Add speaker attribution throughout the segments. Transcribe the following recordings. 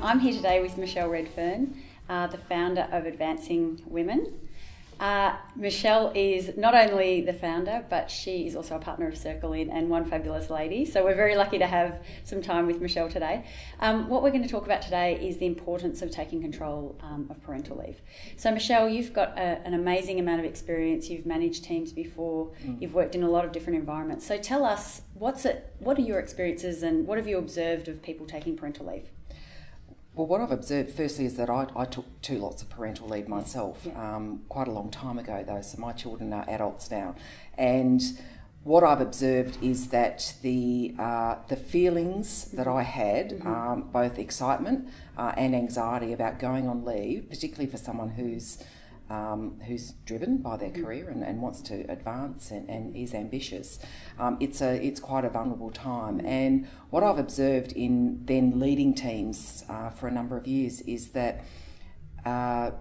Speaker 1: I'm here today with Michelle Redfern, the founder of Advancing Women. Michelle is not only the founder, but she is also a partner of Circle In and one fabulous lady. So we're very lucky to have some time with Michelle today. What we're going to talk about today is the importance of taking control of parental leave. So Michelle, you've got an amazing amount of experience. You've managed teams before. You've worked in a lot of different environments. So tell us, what are your experiences and what have you observed of people taking parental leave?
Speaker 2: Well, what I've observed firstly is that I took 2 lots of parental leave myself, quite a long time ago though, so my children are adults now. And what I've observed is that the feelings that I had, both excitement and anxiety about going on leave, particularly for someone who's driven by their career and wants to advance and is ambitious, it's quite a vulnerable time. And what I've observed in then leading teams for a number of years is that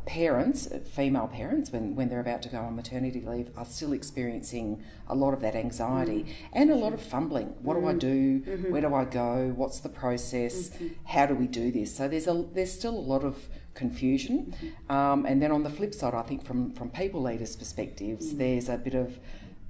Speaker 2: parents, female parents, when they're about to go on maternity leave, are still experiencing a lot of that anxiety and a lot of fumbling. What do I do? Where do I go? What's the process? How do we do this? So there's still a lot of confusion. And then on the flip side, I think from people leaders' perspectives, there's a bit of,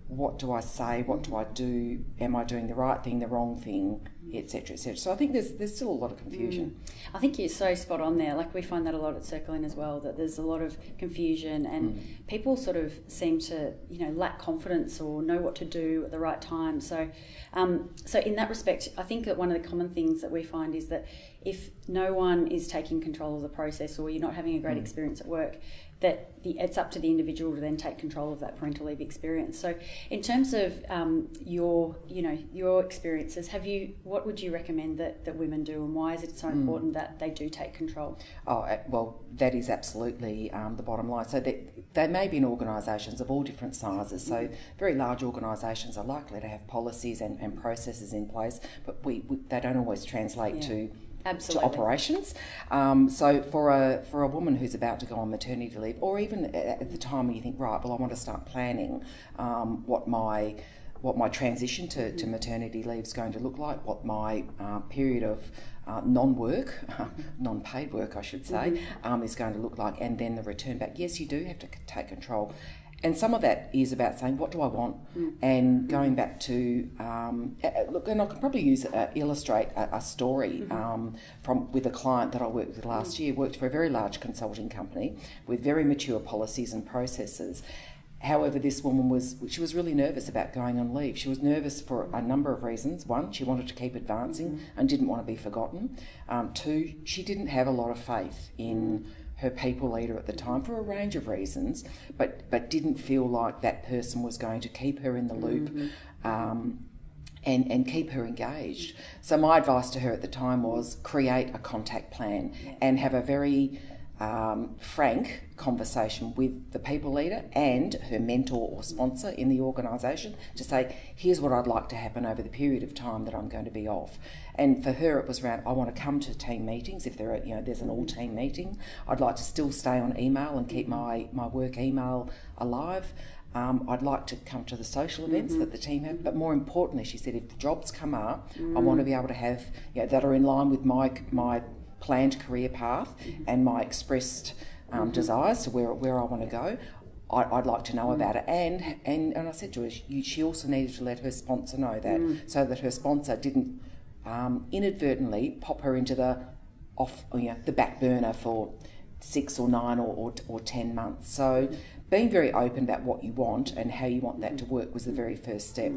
Speaker 2: what do I say? What do I do? Am I doing the right thing, the wrong thing, etc., etc. So I think there's still a lot of confusion.
Speaker 1: I think you're so spot on there. Like, we find that a lot at Circle In as well, that there's a lot of confusion and people sort of seem to, lack confidence or know what to do at the right time. So in that respect, I think that one of the common things that we find is that if no one is taking control of the process, or you're not having a great experience at work, that it's up to the individual to then take control of that parental leave experience. So in terms of your experiences, what would you recommend that women do, and why is it so important that they do take control?
Speaker 2: Well, that is absolutely the bottom line. So they may be in organisations of all different sizes. So very large organisations are likely to have policies and processes in place, but they don't always translate to operations. So for a woman who's about to go on maternity leave, or even at the time when you think, right, well, I want to start planning what my transition to maternity leave is going to look like, what my period of non-paid work, I should say, is going to look like, and then the return back. Yes, you do have to take control. And some of that is about saying, what do I want? And going back to, look, and I can probably illustrate a story with a client that I worked with last year. Worked for a very large consulting company with very mature policies and processes. However, this woman was really nervous about going on leave. She was nervous for a number of reasons. 1, she wanted to keep advancing and didn't want to be forgotten. 2, she didn't have a lot of faith in her people leader at the time for a range of reasons, but didn't feel like that person was going to keep her in the loop and keep her engaged. So my advice to her at the time was create a contact plan and have a very frank conversation with the people leader and her mentor or sponsor in the organisation to say, here's what I'd like to happen over the period of time that I'm going to be off. And for her, it was around, I want to come to team meetings if there's an all-team meeting. I'd like to still stay on email and keep my work email alive. I'd like to come to the social events that the team have, but more importantly, she said, if the jobs come up, I want to be able to have that are in line with my planned career path and my expressed desires to where I want to go. I'd like to know about it, and I said to her, she also needed to let her sponsor know that, so that her sponsor didn't inadvertently pop her into the back burner for 6 or 9 or 10 months. So being very open about what you want and how you want that to work was the very first step.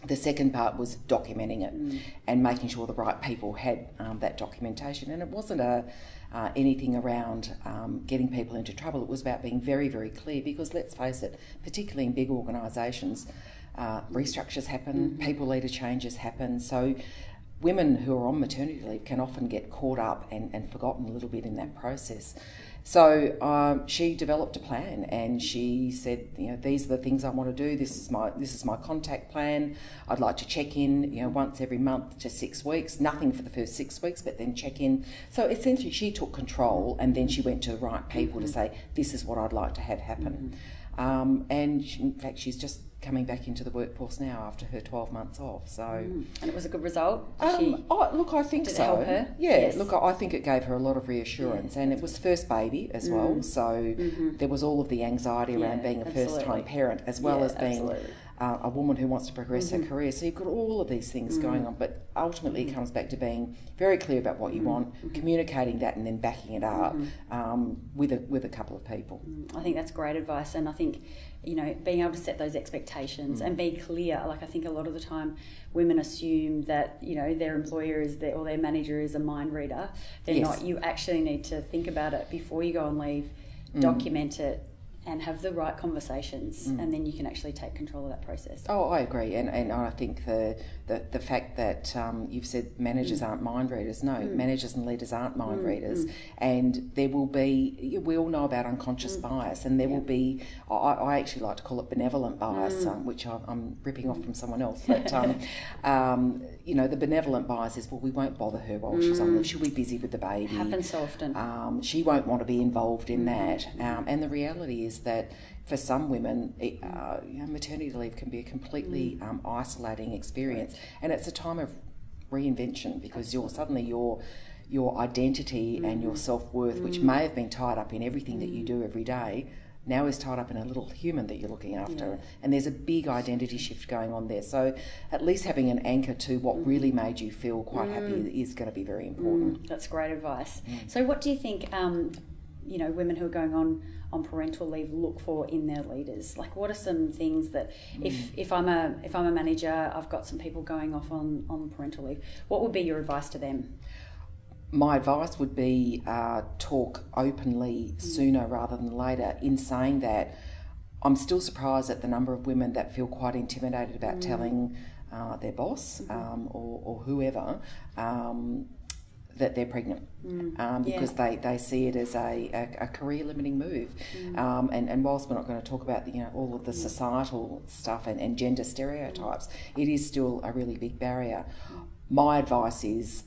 Speaker 2: The second part was documenting it and making sure the right people had that documentation. And it wasn't anything around getting people into trouble. It was about being very, very clear, because let's face it, particularly in big organisations, restructures happen, people leader changes happen. So women who are on maternity leave can often get caught up and forgotten a little bit in that process. So she developed a plan, and she said, these are the things I want to do. This is my contact plan. I'd like to check in, once every month to 6 weeks. Nothing for the first 6 weeks, but then check in. So essentially, she took control, and then she went to the right people to say, this is what I'd like to have happen. And in fact, she's just coming back into the workforce now after her 12 months off. So,
Speaker 1: and it was a good result.
Speaker 2: I think
Speaker 1: did
Speaker 2: so.
Speaker 1: It help her?
Speaker 2: Yeah,
Speaker 1: Yes.
Speaker 2: look, I think it gave her a lot of reassurance, and it was first baby as well. So there was all of the anxiety around being a first-time parent, as well as being a woman who wants to progress her career. So you've got all of these things going on, but ultimately it comes back to being very clear about what you want, communicating that, and then backing it up with a couple of people.
Speaker 1: I think that's great advice, and I think, you know, being able to set those expectations and be clear. Like, I think a lot of the time women assume that, you know, their employer is there or their manager is a mind reader. They're not. You actually need to think about it before you go on leave, document it, and have the right conversations, and then you can actually take control of that process.
Speaker 2: Oh, I agree, and I think the fact that you've said managers aren't mind readers. No, managers and leaders aren't mind readers, and there will be. We all know about unconscious bias, and there will be. I actually like to call it benevolent bias, which I'm ripping off from someone else. But you know, the benevolent bias is, well, we won't bother her while she's on leave. She'll be busy with the baby.
Speaker 1: Happens so often.
Speaker 2: She won't want to be involved in that, and the reality is that for some women, you know, maternity leave can be a completely isolating experience, and it's a time of reinvention because suddenly your identity and your self-worth, which may have been tied up in everything that you do every day, now is tied up in a little human that you're looking after, and there's a big identity shift going on there. So at least having an anchor to what really made you feel quite happy is going to be very important.
Speaker 1: That's great advice. So what do you think, you know, women who are going on parental leave look for in their leaders? Like, what are some things that if I'm a manager, I've got some people going off on parental leave, what would be your advice to them?
Speaker 2: My advice would be talk openly sooner rather than later. In saying that, I'm still surprised at the number of women that feel quite intimidated about telling their boss or whoever that they're pregnant because they see it as a career limiting move. And whilst we're not going to talk about all of the societal stuff and gender stereotypes, it is still a really big barrier. My advice is,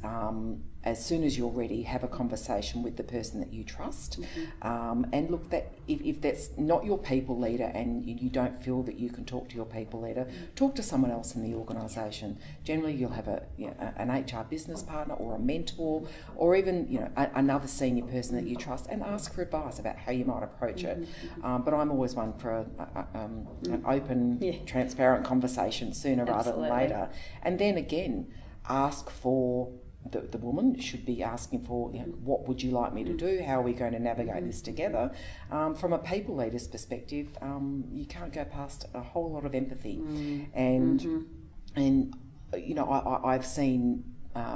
Speaker 2: as soon as you're ready, have a conversation with the person that you trust. And look, that if that's not your people leader and you don't feel that you can talk to your people leader, talk to someone else in the organisation. Generally, you'll have an HR business partner or a mentor, or even another senior person that you trust, and ask for advice about how you might approach it. But I'm always one for an open, transparent conversation sooner rather than later. And then again, ask for. The woman should be asking for, what would you like me to do? How are we going to navigate this together? From a people leader's perspective, you can't go past a whole lot of empathy, and I've seen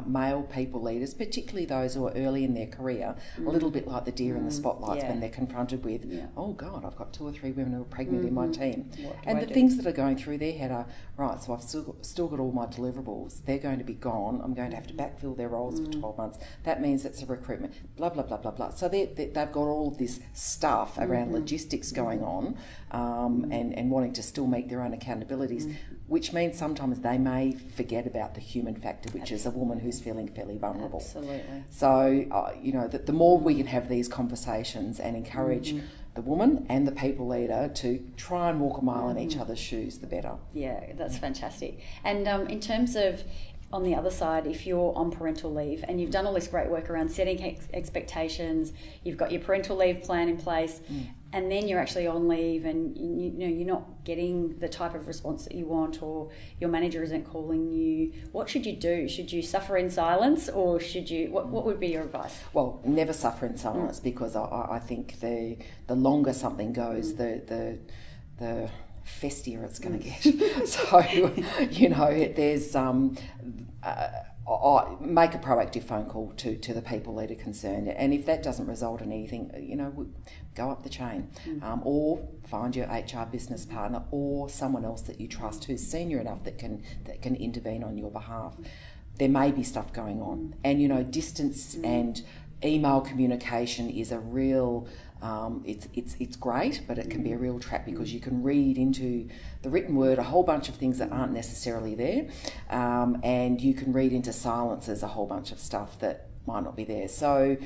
Speaker 2: male people leaders, particularly those who are early in their career, a little bit like the deer in the spotlights when they're confronted with, oh God, I've got 2 or 3 women who are pregnant in my team. And the things that are going through their head are, right, so I've still got all my deliverables. They're going to be gone. I'm going to have to backfill their roles for 12 months. That means it's a recruitment, blah, blah, blah, blah, blah. So they've got all of this stuff around logistics going on and wanting to still meet their own accountabilities, which means sometimes they may forget about the human factor, which is a woman who's feeling fairly vulnerable.
Speaker 1: Absolutely.
Speaker 2: So, the more we can have these conversations and encourage the woman and the people leader to try and walk a mile in each other's shoes, the better.
Speaker 1: Yeah, that's fantastic. And in terms of, on the other side, if you're on parental leave and you've done all this great work around setting expectations, you've got your parental leave plan in place, and then you're actually on leave and you're not getting the type of response that you want, or your manager isn't calling you, what should you do? Should you suffer in silence, or should you, what would be your advice?
Speaker 2: Well, never suffer in silence, because I think the longer something goes, the festier it's going to get. So, there's make a proactive phone call to the people leader concerned, and if that doesn't result in anything, go up the chain, or find your HR business partner or someone else that you trust who's senior enough that can intervene on your behalf. There may be stuff going on, and distance and email communication is a real. It's great, but it can be a real trap, because you can read into the written word a whole bunch of things that aren't necessarily there, and you can read into silences a whole bunch of stuff that might not be there. So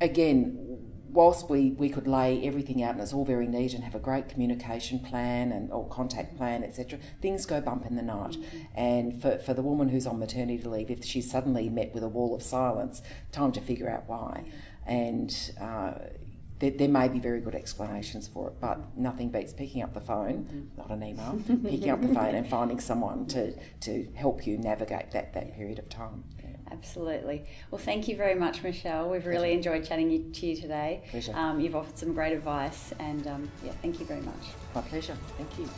Speaker 2: again, whilst we could lay everything out and it's all very neat and have a great communication plan or contact plan, etc., things go bump in the night. And for the woman who's on maternity leave, if she's suddenly met with a wall of silence, time to figure out why. And there may be very good explanations for it, but nothing beats picking up the phone, not an email, picking up the phone and finding someone to help you navigate that period of time.
Speaker 1: Absolutely. Well, thank you very much, Michelle. We've really enjoyed chatting to you today.
Speaker 2: Pleasure.
Speaker 1: You've offered some great advice, and thank you very much.
Speaker 2: My pleasure. Thank you.